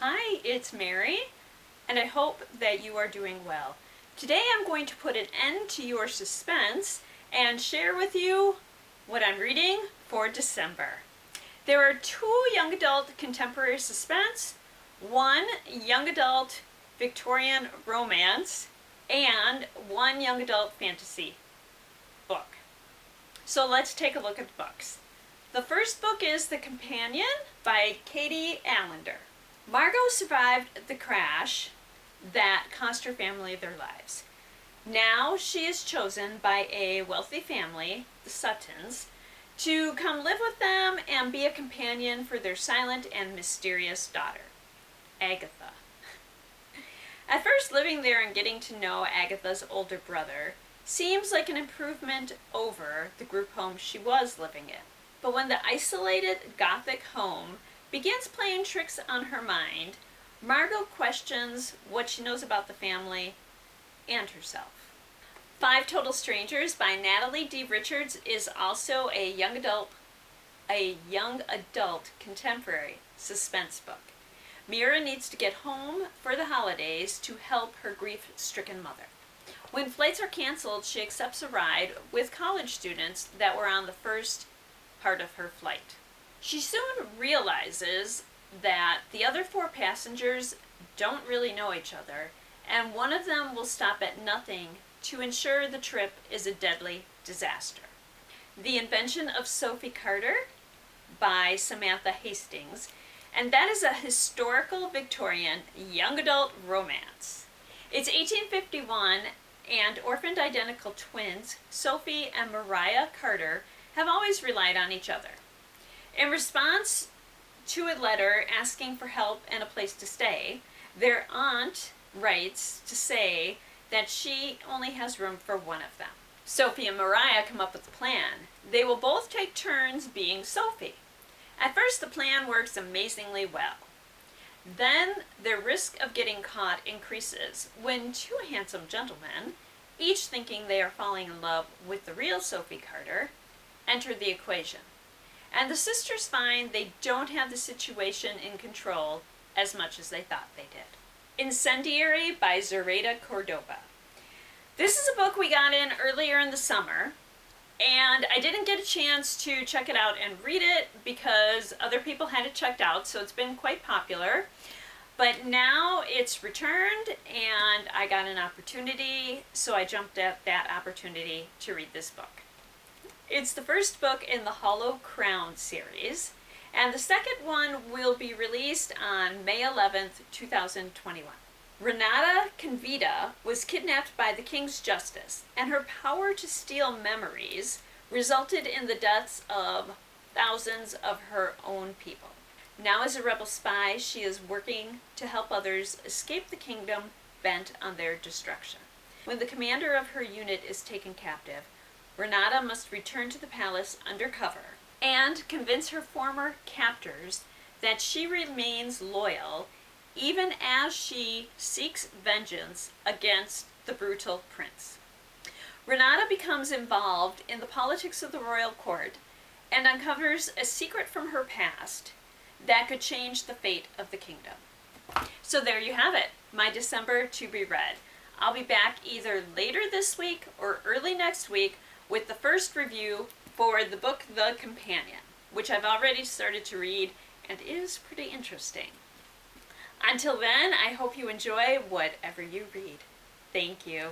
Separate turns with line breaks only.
Hi, it's Mary, and I hope that you are doing well. Today I'm going to put an end to your suspense and share with you what I'm reading for December. There are two young adult contemporary suspense, one young adult Victorian romance, and one young adult fantasy book. So let's take a look at the books. The first book is The Companion by Katie Allender. Margot survived the crash that cost her family their lives. Now she is chosen by a wealthy family, the Suttons, to come live with them and be a companion for their silent and mysterious daughter, Agatha. At first, living there and getting to know Agatha's older brother seems like an improvement over the group home she was living in. But when the isolated Gothic home begins playing tricks on her mind, Margot questions what she knows about the family and herself. Five Total Strangers by Natalie D. Richards is also a young adult contemporary suspense book. Mira needs to get home for the holidays to help her grief-stricken mother. When flights are canceled, she accepts a ride with college students that were on the first part of her flight. She soon realizes that the other four passengers don't really know each other, and one of them will stop at nothing to ensure the trip is a deadly disaster. The Invention of Sophie Carter by Samantha Hastings, and that is a historical Victorian young adult romance. It's 1851, and orphaned identical twins, Sophie and Mariah Carter, have always relied on each other. In response to a letter asking for help and a place to stay, their aunt writes to say that she only has room for one of them. Sophie and Mariah come up with a plan. They will both take turns being Sophie. At first, the plan works amazingly well. Then their risk of getting caught increases when two handsome gentlemen, each thinking they are falling in love with the real Sophie Carter, enter the equation. And the sisters find they don't have the situation in control as much as they thought they did. Incendiary by Zoraida Cordova. This is a book we got in earlier in the summer, and I didn't get a chance to check it out and read it because other people had it checked out, so it's been quite popular. But now it's returned, and I got an opportunity, so I jumped at that opportunity to read this book. It's the first book in the Hollow Crown series, and the second one will be released on May 11th, 2021. Renata Convita was kidnapped by the King's Justice, and her power to steal memories resulted in the deaths of thousands of her own people. Now as a rebel spy, she is working to help others escape the kingdom bent on their destruction. When the commander of her unit is taken captive, Renata must return to the palace undercover and convince her former captors that she remains loyal even as she seeks vengeance against the brutal prince. Renata becomes involved in the politics of the royal court and uncovers a secret from her past that could change the fate of the kingdom. So there you have it, my December to be read. I'll be back either later this week or early next week with the first review for the book The Companion, which I've already started to read and is pretty interesting. Until then, I hope you enjoy whatever you read. Thank you.